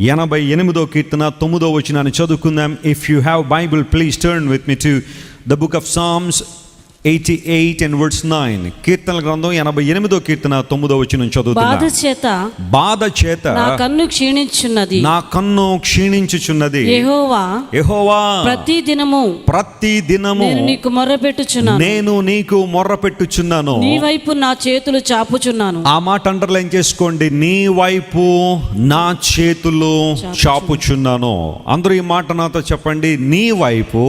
88వ కీర్తన 9వ వచనాన్ని చదువుకుందాం. If you have Bible please turn with me to the book of Psalms 88 and verse 9. కీర్తనల గ్రంథం 88వ కీర్తన 9వ వచనం చదువుతున్నా. బాధ చేత నా కన్ను క్షీణించుచున్నది. యెహోవా ప్రతి దినము నేను నీకు మొర్రపెట్టుచున్నాను. నీ వైపు నా చేతులు చాపుచున్నాను. ఆ మాట అండర్లైన్ చేసుకోండి. నీ వైపు నా చేతులు చాపుచున్నాను. అందరూ ఈ మాట నాతో చెప్పండి. నీ వైపు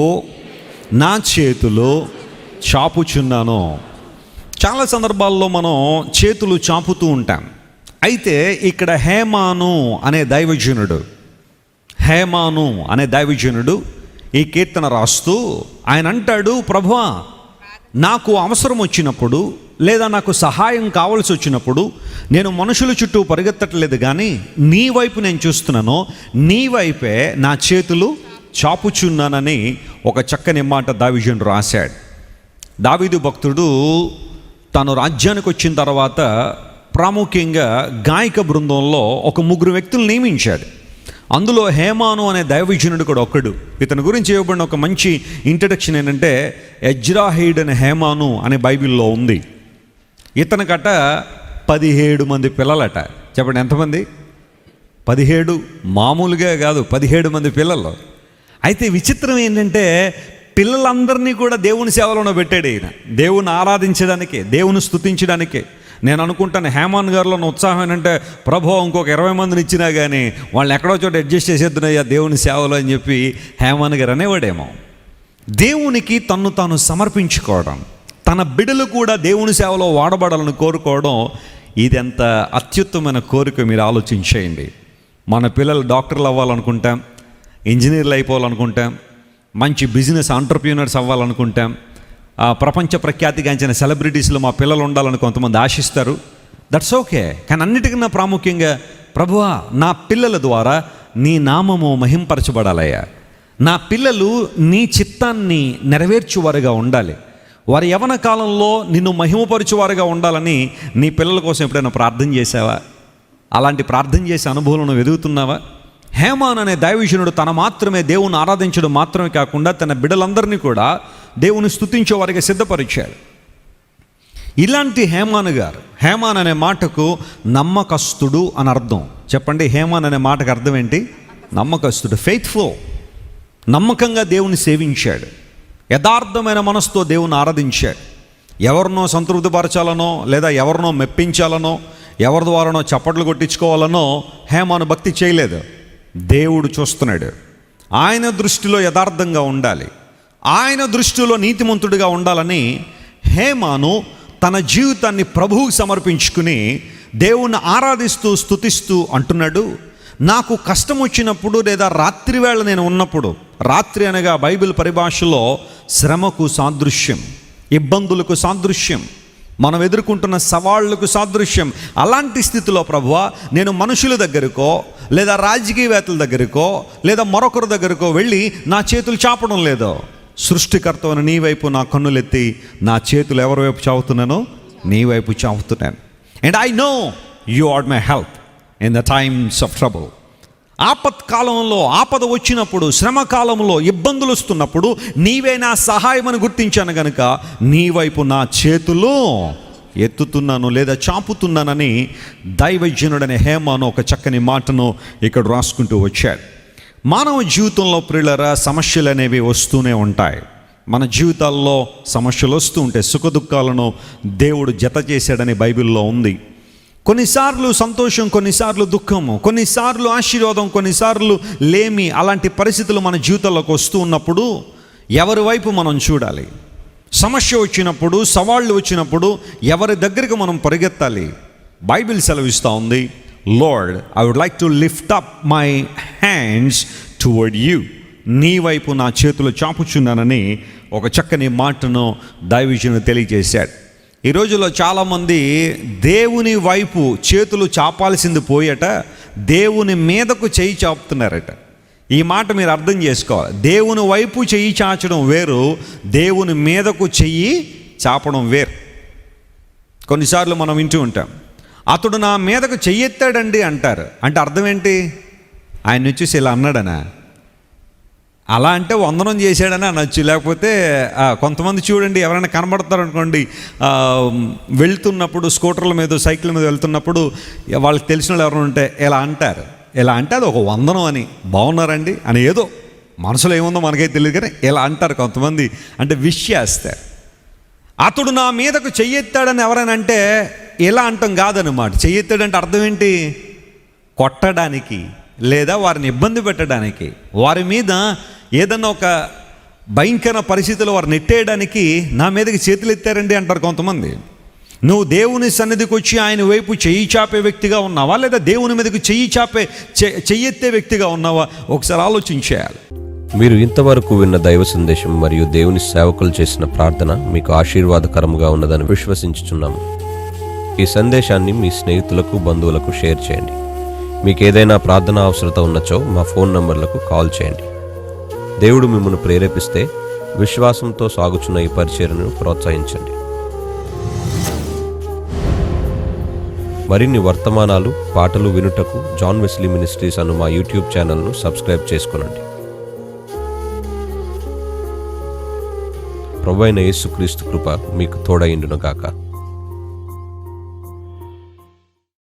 నా చేతులు చాపుచున్నాను. చాలా సందర్భాల్లో మనం చేతులు చాపుతూ ఉంటాం. అయితే ఇక్కడ హేమాను అనే దైవజనుడు ఈ కీర్తన రాస్తూ ఆయన అంటాడు, ప్రభువా నాకు అవసరం వచ్చినప్పుడు లేదా నాకు సహాయం కావాల్సి వచ్చినప్పుడు నేను మనుషుల చుట్టూ పరిగెత్తట్లేదు, కానీ నీ వైపు నేను చూస్తున్నాను, నీ వైపే నా చేతులు చాపుచున్నానని ఒక చక్కని మాట దావీదు రాశాడు. దావీదు భక్తుడు తాను రాజ్యానికి వచ్చిన తర్వాత ప్రాముఖ్యంగా గాయక బృందంలో ఒక 3 వ్యక్తులు నియమించాడు. అందులో హేమాను అనే దైవజనుడు కూడా ఒకడు. ఇతని గురించి ఇవ్వబడిన ఒక మంచి ఇంట్రడక్షన్ ఏంటంటే ఎజ్రాహీడ్ అనే హేమాను అనే బైబిల్లో ఉంది. ఇతనికట 17 మంది పిల్లలట. చెప్పండి ఎంతమంది? 17. మామూలుగా కాదు, 17 మంది పిల్లలు. అయితే విచిత్రం ఏంటంటే పిల్లలందరినీ కూడా దేవుని సేవలోనే పెట్టాడు ఈయన. దేవుని ఆరాధించడానికే, దేవుని స్తుతించడానికే. నేను అనుకుంటాను హేమాన్ గారిలో ఉత్సాహం ఏంటంటే, ప్రభు ఇంకొక 20 మందిని ఇచ్చినా కానీ వాళ్ళని ఎక్కడో చోట అడ్జస్ట్ చేసేద్దునయ్యా దేవుని సేవలో అని చెప్పి హేమాన్ గారు అనేవాడేమో. దేవునికి తన్ను తాను సమర్పించుకోవడం, తన బిడ్డలు కూడా దేవుని సేవలో వాడబడాలని కోరుకోవడం, ఇది ఎంత అత్యుత్తమైన కోరిక మీరు ఆలోచించేయండి. మన పిల్లలు డాక్టర్లు అవ్వాలనుకుంటాం, ఇంజనీర్లు అయిపోవాలనుకుంటాం, మంచి బిజినెస్ ఆంటర్ప్రీనర్స్ అవ్వాలనుకుంటాం, ప్రపంచ ప్రఖ్యాతిగాంచిన సెలబ్రిటీస్లో మా పిల్లలు ఉండాలని కొంతమంది ఆశిస్తారు. That's okay. కానీ అన్నిటికన్నా ప్రాముఖ్యంగా, ప్రభువా నా పిల్లల ద్వారా నీ నామము మహింపరచబడాలయ్యా, నా పిల్లలు నీ చిత్తాన్ని నెరవేర్చువారుగా ఉండాలి, వారి యవ్వన కాలంలో నిన్ను మహిమపరచువారుగా ఉండాలని నీ పిల్లల కోసం ఎప్పుడైనా ప్రార్థన చేసావా? అలాంటి ప్రార్థన చేసే అనుభవం ఎదుగుతున్నావా? హేమాన్ అనే దైవజనుడు తన మాత్రమే దేవుని ఆరాధించడం మాత్రమే కాకుండా తన బిడ్డలందరినీ కూడా దేవుని స్తుతించే వారికి సిద్ధపరిచాడు. ఇలాంటి హేమాన్ అనే మాటకు నమ్మకస్తుడు అని అర్థం. చెప్పండి, హేమాన్ అనే మాటకు అర్థం ఏంటి? నమ్మకస్తుడు, ఫెయిత్ఫుల్. నమ్మకంగా దేవుని సేవించాడు, యథార్థమైన మనసుతో దేవుని ఆరాధించాడు. ఎవరినో సంతృప్తిపరచాలనో లేదా ఎవరినో మెప్పించాలనో ఎవరి ద్వారానో చప్పట్లు కొట్టించుకోవాలనో హేమాను భక్తి చేయలేదు. దేవుడు చూస్తున్నాడు. ఆయన దృష్టిలో యథార్థంగా ఉండాలి, ఆయన దృష్టిలో నీతిమంతుడిగా ఉండాలని హేమాను తన జీవితాన్ని ప్రభువుకి సమర్పించుకుని దేవుణ్ణి ఆరాధిస్తూ స్తుతిస్తూ అంటున్నాడు, నాకు కష్టం వచ్చినప్పుడు లేదా రాత్రి వేళ నేను ఉన్నప్పుడు, రాత్రి అనగా బైబిల్ పరిభాషలో శ్రమకు సాదృశ్యం, ఇబ్బందులకు సాదృశ్యం, మనం ఎదుర్కొంటున్న సవాళ్లకు సాదృశ్యం. అలాంటి స్థితిలో ప్రభువా నేను మనుషుల దగ్గరకో లేదా రాజకీయవేత్తల దగ్గరకో లేదా మరొకరి దగ్గరకో వెళ్ళి నా చేతులు చాపడం లేదో, సృష్టికర్తవని నీ వైపు నా కన్నులెత్తి నా చేతులు ఎవరి వైపు చాపుతున్నానో నీ వైపు చాపుతున్నాను. And I know you are my help in the times of trouble. ఆపత్కాలంలో, ఆపద వచ్చినప్పుడు, శ్రమకాలంలో, ఇబ్బందులు వస్తున్నప్పుడు నీవే నా సహాయం అని గుర్తించాను కనుక నీ వైపు నా చేతులు ఎత్తుతున్నాను లేదా చాపుతున్నానని దైవజనుడనే హేమాను ఒక చక్కని మాటను ఇక్కడ రాసుకుంటూ వచ్చాడు. మానవ జీవితంలో ప్రియులారా సమస్యలు అనేవి వస్తూనే ఉంటాయి. మన జీవితాల్లో సమస్యలు వస్తూ ఉంటాయి. సుఖదుఖాలను దేవుడు జత చేశాడని బైబిల్లో ఉంది. కొన్నిసార్లు సంతోషం, కొన్నిసార్లు దుఃఖము, కొన్నిసార్లు ఆశీర్వాదం, కొన్నిసార్లు లేమి, అలాంటి పరిస్థితులు మన జీవితాల్లోకి వస్తూ ఉన్నప్పుడు ఎవరి వైపు మనం చూడాలి? సమస్య వచ్చినప్పుడు, సవాళ్ళు వచ్చినప్పుడు ఎవరి దగ్గరికి మనం పరిగెత్తాలి? బైబిల్ సెలవిస్తూ ఉంది, Lord I would like to lift up my hands toward you. నీ వైపు నా చేతులు చాపుచున్నానని ఒక చక్కని మాటను దైవజనుడు తెలియజేశాడు. ఈ రోజుల్లో చాలామంది దేవుని వైపు చేతులు చాపాల్సింది పోయట దేవుని మీదకు చెయ్యి చాపుతున్నారట. ఈ మాట మీరు అర్థం చేసుకోవాలి. దేవుని వైపు చెయ్యి చాచడం వేరు, దేవుని మీదకు చెయ్యి చాపడం వేరు. కొన్నిసార్లు మనం వింటూ ఉంటాం, అతడు నా మీదకు చెయ్యెత్తాడండి అంటారు. అంటే అర్థం ఏంటి? ఆయన వచ్చేసి ఇలా అన్నాడనా? అలా అంటే వందనం చేశాడని అనొచ్చు. లేకపోతే కొంతమంది చూడండి, ఎవరైనా కనబడతారు అనుకోండి, వెళ్తున్నప్పుడు స్కూటర్ల మీద సైకిల్ మీద వెళ్తున్నప్పుడు వాళ్ళకి తెలిసిన వాళ్ళు ఎవరైనా ఉంటే ఇలా అంటారు. ఇలా అంటే అది ఒక వందనం అని, బాగున్నారండి అని, ఏదో మనసులో ఏముందో మనకైతే తెలియదు కానీ ఇలా అంటారు కొంతమంది. అంటే విష్ చేస్తారు. అతడు నా మీదకు చెయ్యెత్తాడని ఎవరైనా అంటే ఇలా అంటాం కాదనమాట. చెయ్యెత్తాడంటే అర్థం ఏంటి? కొట్టడానికి లేదా వారిని ఇబ్బంది పెట్టడానికి, వారి మీద ఏదన్నా ఒక భయంకర పరిస్థితుల్లో వారిని నెట్టేయడానికి నా మీదకి చేతులు ఎత్తారండి అంటారు కొంతమంది. నువ్వు దేవుని సన్నిధికి వచ్చి ఆయన వైపు చెయ్యి చాపే వ్యక్తిగా ఉన్నావా, లేదా దేవుని మీదకి చెయ్యెత్తే వ్యక్తిగా ఉన్నావా? ఒకసారి ఆలోచించేయాలి. మీరు ఇంతవరకు విన్న దైవ సందేశం మరియు దేవుని సేవకులు చేసిన ప్రార్థన మీకు ఆశీర్వాదకరముగా ఉన్నదని విశ్వసించుచున్నాము. ఈ సందేశాన్ని మీ స్నేహితులకు, బంధువులకు షేర్ చేయండి. మీకు ఏదైనా ప్రార్థన అవసరత ఉన్నచో మా ఫోన్ నంబర్లకు కాల్ చేయండి. దేవుడు మిమ్మల్ని ప్రేరేపిస్తే విశ్వాసంతో సాగుచున్న ఈ పరిచర్యను ప్రోత్సహించండి. మరిన్ని వర్తమానాలు, పాటలు వినుటకు జాన్ వెస్లీ మినిస్ట్రీస్ అను మా యూట్యూబ్ ఛానల్ను సబ్స్క్రైబ్ చేసుకొనండి. ప్రభువైన యేసుక్రీస్తు కృప మీకు తోడైండును గాక.